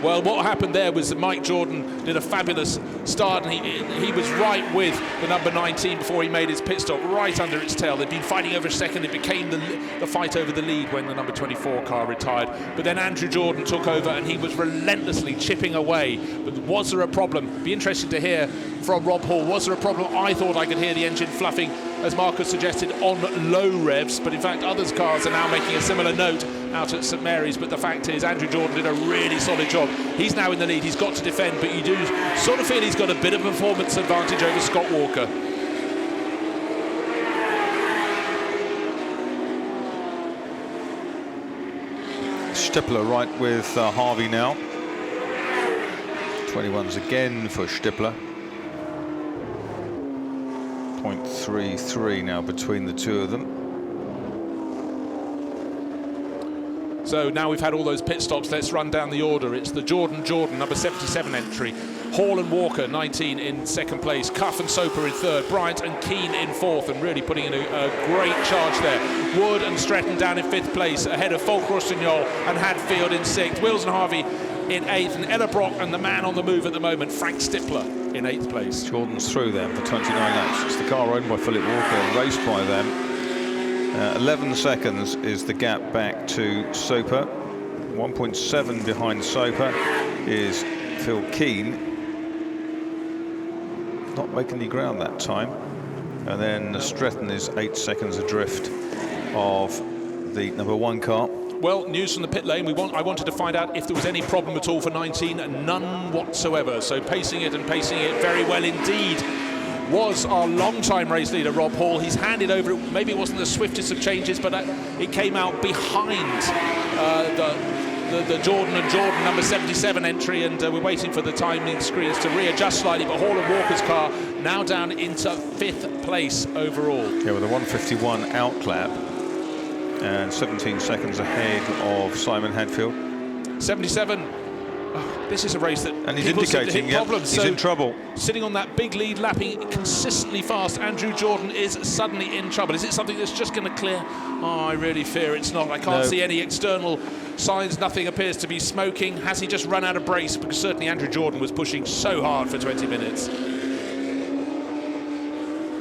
S2: Well, what happened there was that Mike Jordan did a fabulous start, and he was right with the number 19 before he made his pit stop, right under its tail. They'd been fighting over a second. It became the fight over the lead when the number 24 car retired. But then Andrew Jordan took over, and he was relentlessly chipping away. But was there a problem? It'd be interesting to hear from Rob Hall. Was there a problem? I thought I could hear the engine fluffing, as Marcus suggested, on low revs, but in fact others cars are now making a similar note out at St Mary's. But the fact is, Andrew Jordan did a really solid job. He's now in the lead. He's got to defend, but you do sort of feel he's got a bit of performance advantage over Scott Walker.
S1: Stippler right with Harvey now. 21s again for Stippler. 0.33 now between the two of them.
S2: So now we've had all those pit stops. Let's run down the order. It's the Jordan, number 77 entry. Hall and Walker, 19 in second place. Cuff and Soper in third. Bryant and Keane in fourth, and really putting in a great charge there. Wood and Stretton down in fifth place, ahead of Folk-Rossignol and Hadfield in sixth. Wills and Harvey in eighth, and Ella Brock and the man on the move at the moment, Frank Stippler, in eighth place.
S1: Jordan's through them for 29 laps. It's the car owned by Philip Walker, raced by them. 11 seconds is the gap back to Soper. 1.7 behind Soper is Phil Keane. Not making any ground that time. And then Stretton is 8 seconds adrift of the number 1 car.
S2: Well, news from the pit lane. I wanted to find out if there was any problem at all for 19. None whatsoever. So pacing it very well indeed was our long-time race leader, Rob Hall. He's handed over. Maybe it wasn't the swiftest of changes, but it came out behind the Jordan and Jordan number 77 entry, and we're waiting for the timing screens to readjust slightly. But Hall and Walker's car now down into 5th place overall.
S1: Yeah, with a 1:51 outclap and 17 seconds ahead of Simon Hadfield.
S2: 77. Oh, this is a race that,
S1: and he's indicating he's in trouble.
S2: Sitting on that big lead, lapping consistently fast, Andrew Jordan is suddenly in trouble. Is it something that's just going to clear? Oh, I really fear it's not. I can't see any external signs. Nothing appears to be smoking. Has he just run out of brakes? Because certainly Andrew Jordan was pushing so hard for 20 minutes.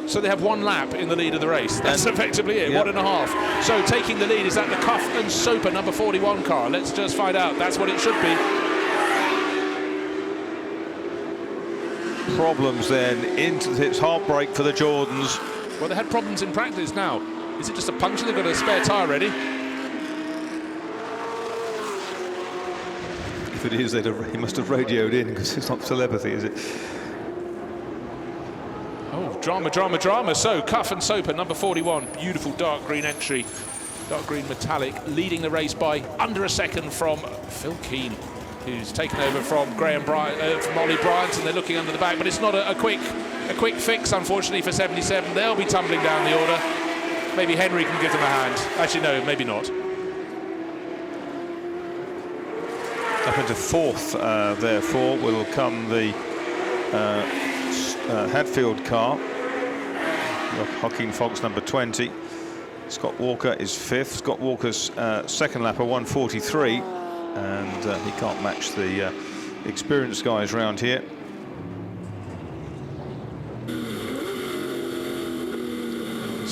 S2: So they have 1 lap in the lead of the race. That's effectively it, 1.5. So taking the lead, is that the Cuff and Soper number 41 car? Let's just find out. That's what it should be.
S1: Problems then into its heartbreak for the Jordans.
S2: Well, they had problems in practice now. Is it just a puncture? They've got a spare tyre ready.
S1: If it is, he must have radioed in, because it's not telepathy, is it?
S2: Oh, drama. So, Cuff and Soper, number 41, beautiful dark green entry, dark green metallic, leading the race by under a second from Phil Keane, who's taken over from from Ollie Bryant, and they're looking under the back. But it's not a quick fix, unfortunately, for 77. They'll be tumbling down the order. Maybe Henry can give them a hand. Actually, no, maybe not.
S1: Up into 4th, therefore, will come the Hadfield car. Joaquin Fogg's number 20. Scott Walker is 5th. Scott Walker's second lap, a 1:43, and he can't match the experienced guys around here.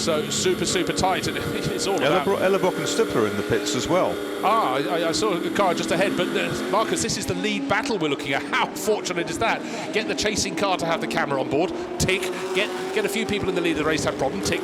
S2: So super tight, and it's all about...
S1: Ellerbrock and Stipler in the pits as well.
S2: I saw the car just ahead, but Marcus, this is the lead battle we're looking at. How fortunate is that? Get the chasing car to have the camera on board, tick. Get a few people in the lead of the race have problem, tick.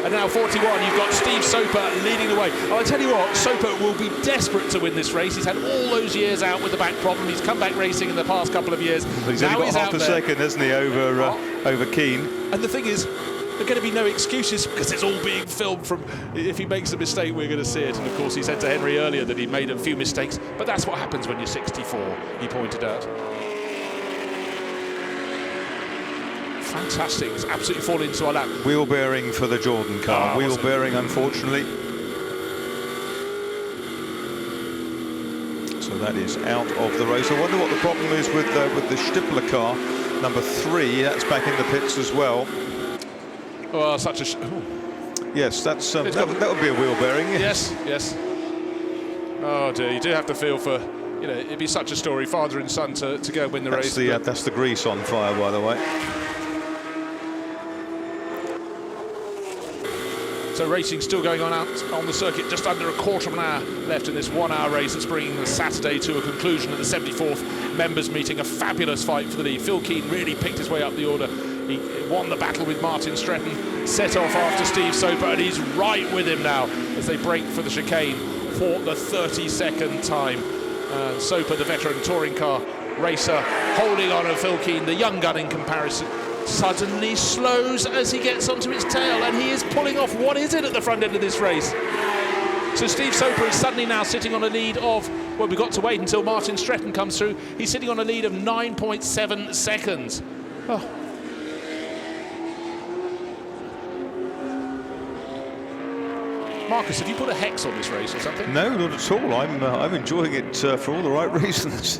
S2: And now 41, you've got Steve Soper leading the way. Oh, I tell you what, Soper will be desperate to win this race. He's had all those years out with the back problem. He's come back racing in the past couple of years.
S1: But he's only got half a second, hasn't he, over Keane.
S2: And the thing is, there are going to be no excuses because it's all being filmed from... If he makes a mistake, we're going to see it. And of course, he said to Henry earlier that he'd made a few mistakes. But that's what happens when you're 64, he pointed out. Fantastic. It's absolutely fallen into our lap.
S1: Wheel bearing for the Jordan car. Wheel bearing, unfortunately. So that is out of the race. I wonder what the problem is with the Stipler car, number 3. That's back in the pits as well.
S2: Oh, such a...
S1: Yes, that's that would be a wheel bearing.
S2: Yes. Oh dear, you do have to feel for... You know, it'd be such a story, father and son, to go win the race.
S1: That's the grease on fire, by the way.
S2: So racing still going on out on the circuit, just under a quarter of an hour left in this 1 hour race that's bringing the Saturday to a conclusion at the 74th members meeting. A fabulous fight for the lead. Phil Keane really picked his way up the order. He won the battle with Martin Stretton, set off after Steve Soper, and he's right with him now as they break for the chicane for the 32nd time. Soper, the veteran touring car racer, holding on to Phil Keane, the young gun in comparison, suddenly slows as he gets onto its tail, and he is pulling off. What is it at the front end of this race? So Steve Soper is suddenly now sitting on a lead of, well, we've got to wait until Martin Stretton comes through. He's sitting on a lead of 9.7 seconds. Oh. Marcus, have you put a hex on this race or something?
S1: No, not at all. I'm enjoying it for all the right reasons.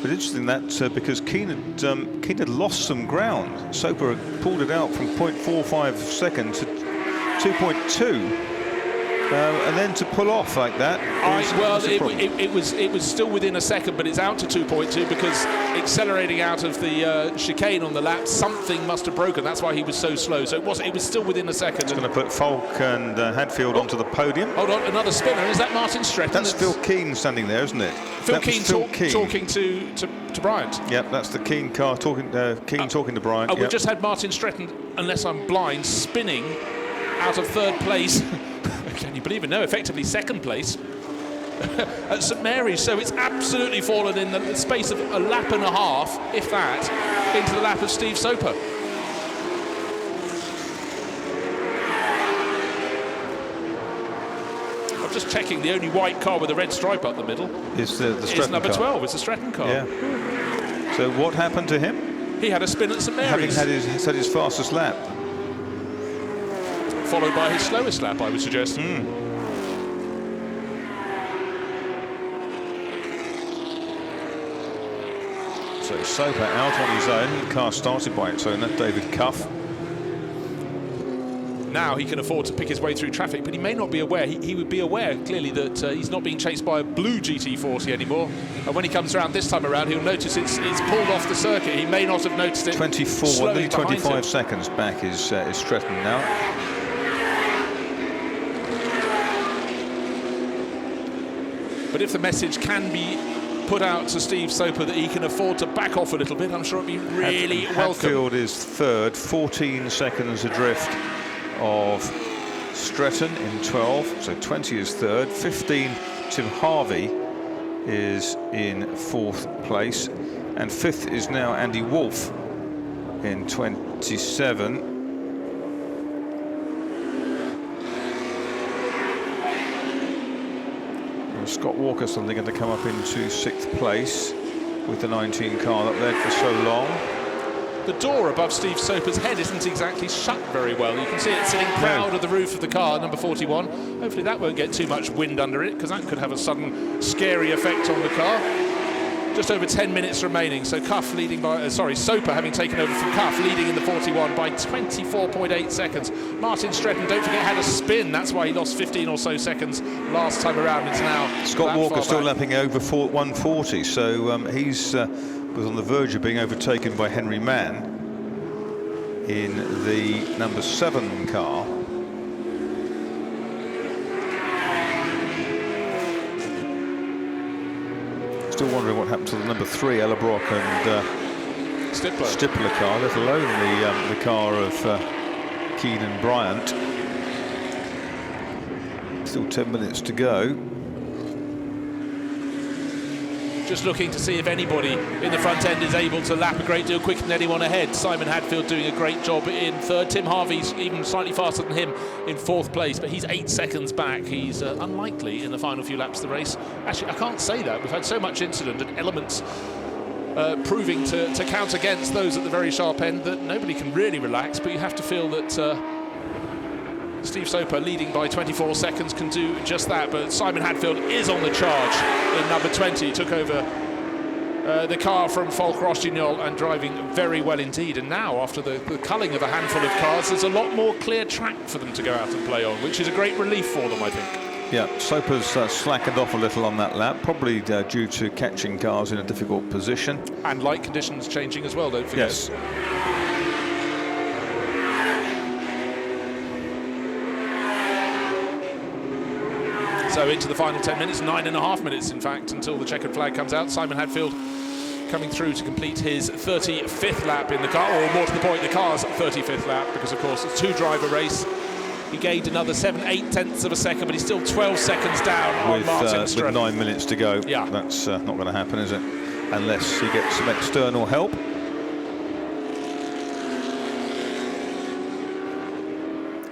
S1: But interesting that because Keane had lost some ground. Soper had pulled it out from 0.45 seconds to 2.2. And then to pull off like that.
S2: It was still within a second, but it's out to 2.2 because accelerating out of the chicane on the lap, something must have broken. That's why he was so slow. So it was still within a second.
S1: It's going to put Falk and Hadfield onto the podium.
S2: Hold on, another spinner. Is that Martin Stretton?
S1: That's Phil Keane standing there, isn't it?
S2: Phil Keane talking to Bryant.
S1: Yep, that's the Keane car talking to Bryant.
S2: We've just had Martin Stretton, unless I'm blind, spinning out of third place. Can you believe it? No, effectively second place at St Mary's. So it's absolutely fallen in the space of a lap and a half, if that, into the lap of Steve Soper. I'm just checking, the only white car with a red stripe up the middle
S1: is the Stretton
S2: is number
S1: car.
S2: 12. It's the Stretton car.
S1: Yeah. So what happened to him?
S2: He had a spin at St Mary's.
S1: Having had his fastest lap.
S2: Followed by his slowest lap, I would suggest.
S1: So Soper out on his own. The car started by its owner, David Cuff.
S2: Now he can afford to pick his way through traffic, but he may not be aware. He would be aware, clearly, that he's not being chased by a blue GT40 anymore. And when he comes around this time around, he'll notice it's pulled off the circuit. He may not have noticed it.
S1: 24, nearly 25 seconds back is Stretton now.
S2: But if the message can be put out to Steve Soper that he can afford to back off a little bit, I'm sure it'd be really welcome.
S1: Hadfield is third, 14 seconds adrift of Stretton in 12, so 20 is third. 15, Tim Harvey is in fourth place, and fifth is now Andy Wolf in 27. Scott Walker suddenly going to come up into sixth place with the 19 car that led for so long.
S2: The door above Steve Soper's head isn't exactly shut very well. You can see it sitting proud of the roof of the car, number 41. Hopefully that won't get too much wind under it, because that could have a sudden scary effect on the car. Just over 10 minutes remaining, so Cuff leading by, Soper having taken over from Cuff, leading in the 41 by 24.8 seconds. Martin Stretton, don't forget, had a spin. That's why he lost 15 or so seconds last time around. It's now
S1: Scott Walker still lapping over 140, so he's was on the verge of being overtaken by Henry Mann in the number 7 car. Still wondering what happened to the number 3 Ellerbrock and Stippler car, let alone the car of Keenan Bryant. Still 10 minutes to go.
S2: Just looking to see if anybody in the front end is able to lap a great deal quicker than anyone ahead. Simon Hadfield doing a great job in 3rd. Tim Harvey's even slightly faster than him in 4th place, but he's 8 seconds back. He's unlikely in the final few laps of the race. Actually, I can't say that. We've had so much incident and elements proving to count against those at the very sharp end that nobody can really relax, but you have to feel that Steve Soper, leading by 24 seconds, can do just that. But Simon Hadfield is on the charge in number 20. He took over the car from Falk Rossignol and driving very well indeed. And now, after the culling of a handful of cars, there's a lot more clear track for them to go out and play on, which is a great relief for them, I think.
S1: Yeah, Soper's slackened off a little on that lap, probably due to catching cars in a difficult position. And
S2: light conditions changing as well, don't forget.
S1: Yes.
S2: So into the final 10 minutes, 9.5 minutes in fact, until the checkered flag comes out. Simon Hadfield coming through to complete his 35th lap in the car, or more to the point, the car's 35th lap, because of course it's a 2-driver race. He gained another 7/8 tenths of a second, but he's still 12 seconds down on Martin Strem.
S1: With 9 minutes to go.
S2: Yeah.
S1: That's not going to happen, is it? Unless he gets some external help.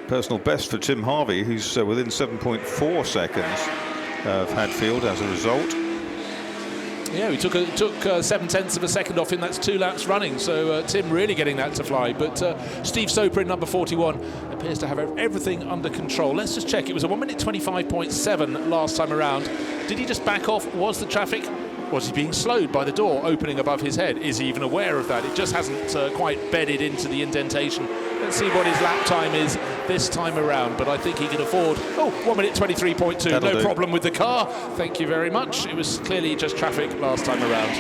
S1: Personal best for Tim Harvey, who's within 7.4 seconds of Hadfield as a result.
S2: Yeah, he took 7 tenths of a second off him. That's 2 laps running. So Tim really getting that to fly. But Steve Soper in number 41 appears to have everything under control. Let's just check. It was a 1 minute 25.7 last time around. Did he just back off? Was the traffic? Was he being slowed by the door opening above his head? Is he even aware of that? It just hasn't quite bedded into the indentation. Let's see what his lap time is this time around, but I think he can afford 1 minute 23.2.
S1: That'll
S2: no
S1: do.
S2: problem with the car. Thank you very much. It was clearly just traffic last time around.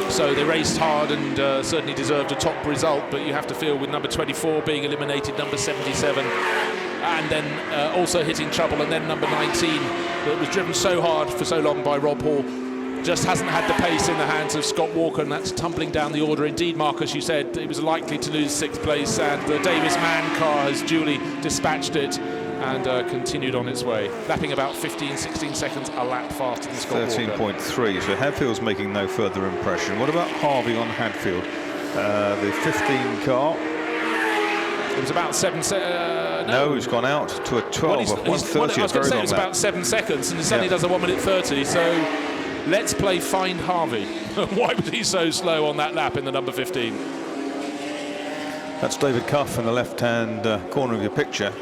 S2: So they raced hard and certainly deserved a top result, but you have to feel with number 24 being eliminated, number 77, and then also hitting trouble, and then number 19 that was driven so hard for so long by Rob Hall just hasn't had the pace in the hands of Scott Walker, and that's tumbling down the order. Indeed, Marcus, you said it was likely to lose 6th place, and the Davis Mann car has duly dispatched it and continued on its way, lapping about 15-16 seconds a lap faster than Scott Walker.
S1: 13.3, so Hadfield's making no further impression. What about Harvey on Hadfield? The 15 car.
S2: It was about 7
S1: no, he's gone out to a 12 of 1:30.
S2: I was going to say it was about 7 seconds, and he suddenly does a 1 minute 30. So let's play Find Harvey. Why was he so slow on that lap in the number 15?
S1: That's David Cuff in the left-hand corner of your picture.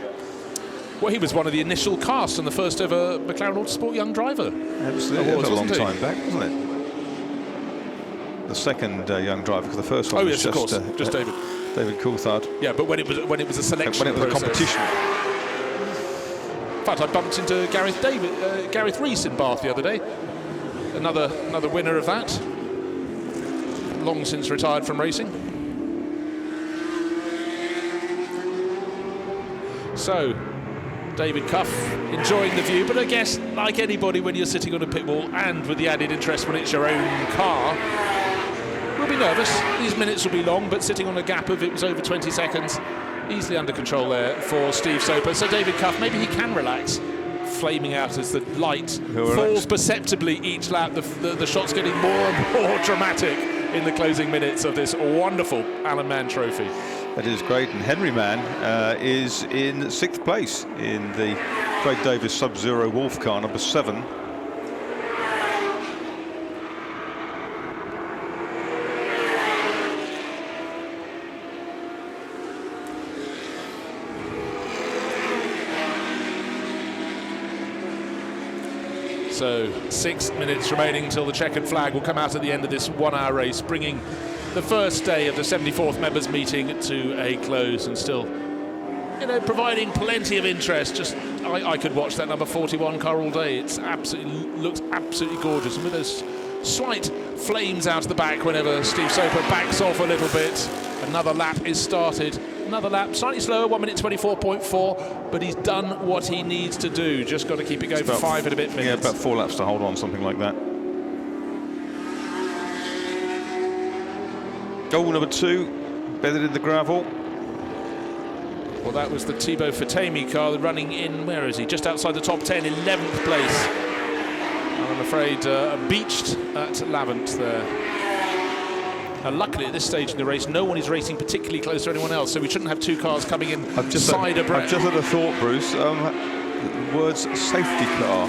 S2: Well, he was one of the initial cast and the first ever McLaren Autosport young driver.
S1: Absolutely, it was a long time back, wasn't it? The second young driver, because the first one was
S2: just David.
S1: David Coulthard.
S2: Yeah, but when it was a selection,
S1: when it was a competition.
S2: In fact, I bumped into Gareth Rees in Bath the other day. Another winner of that. Long since retired from racing. So, David Cuff enjoying the view, but I guess like anybody when you're sitting on a pit wall and with the added interest when it's your own car, we'll be nervous. These minutes will be long, but sitting on a gap of it was over 20 seconds, easily under control there for Steve Soper. So David Cuff, maybe he can relax, flaming out as the light falls perceptibly each lap. The shot's getting more and more dramatic in the closing minutes of this wonderful Alan Mann trophy.
S1: That is great, and Henry Mann is in 6th place in the Craig Davis Sub-Zero Wolf car, number 7.
S2: So 6 minutes remaining until the checkered flag will come out at the end of this 1 hour race, bringing the first day of the 74th members meeting to a close, and still you know, providing plenty of interest. Just I could watch that number 41 car all day. It's looks absolutely gorgeous, and with those slight flames out of the back whenever Steve Soper backs off a little bit. Another lap is started. Another lap, slightly slower, 1 minute 24.4, but he's done what he needs to do. Just got to keep it going for 5 and a bit minutes.
S1: Yeah, about 4 laps to hold on, something like that. Goal number 2, bedded in the gravel.
S2: Well, that was the Thibaut Fatemi car running in, where is he? Just outside the top 10, 11th place. I'm afraid beached at Lavant there. Now, luckily, at this stage in the race, no one is racing particularly close to anyone else, so we shouldn't have 2 cars coming in side of
S1: I've just had a thought, Bruce. Words safety car.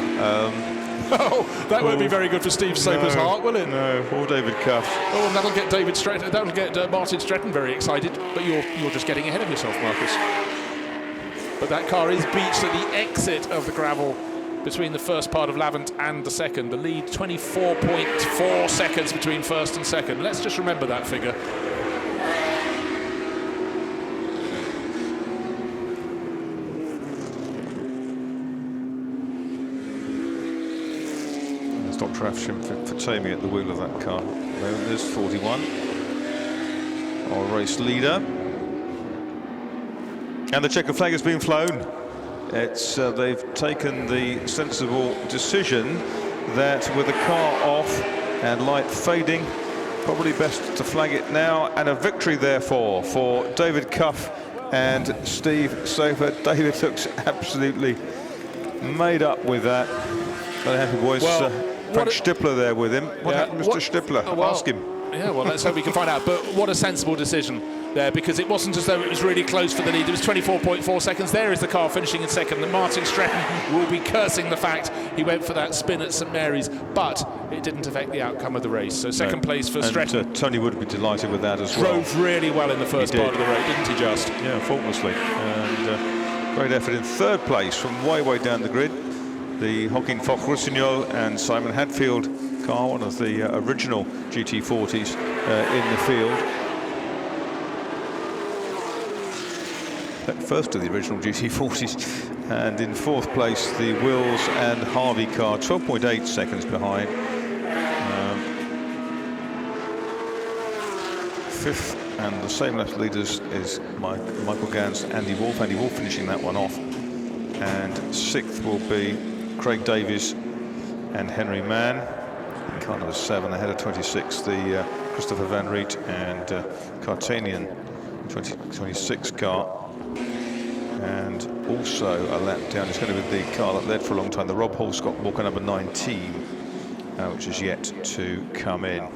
S2: Oh, that won't be very good for Steve Soper's heart, will it?
S1: No, or David Cuff.
S2: Oh, and that'll get David Stretton. That'll get Martin Stretton very excited. But you're just getting ahead of yourself, Marcus. But that car is beached at the exit of the gravel between the first part of Lavant and the second. The lead 24.4 seconds between first and second. Let's just remember that figure.
S1: Stop traffic for Tammy at the wheel of that car. There's 41, our race leader. And the checker flag has been flown. It's they've taken the sensible decision that with the car off and light fading, probably best to flag it now. And a victory therefore for David Cuff and Steve Soper. David looks absolutely made up with that. Very happy boys.
S2: Well,
S1: Frank Stippler there with him. What happened, Mr. Stippler? Ask him.
S2: Yeah, well, let's hope we can find out. But what a sensible decision there, because it wasn't as though it was really close for the lead. It was 24.4 seconds. There is the car finishing in second. And Martin Stretton will be cursing the fact he went for that spin at St Mary's, but it didn't affect the outcome of the race. So second place for Stretton.
S1: Tony would be delighted with that as well.
S2: Drove really well in the first part of the race, didn't he just?
S1: Yeah, faultlessly. And great effort in third place from way down the grid. The Joaquin Foch-Rusignol and Simon Hadfield car, one of the original GT40s in the field. First of the original GT40s. And in fourth place, the Wills and Harvey car, 12.8 seconds behind. Fifth, and the same lap leaders is Michael Gans, Andy Wolff. Andy Wolff finishing that one off. And sixth will be Craig Davies and Henry Mann. Car number 7 ahead of 26, the Christopher Van Riet and Cartanian 2026 car. And also a lap down is going to be the car that led for a long time, the Rob Hall Scott Walker number 19, which is yet to come in.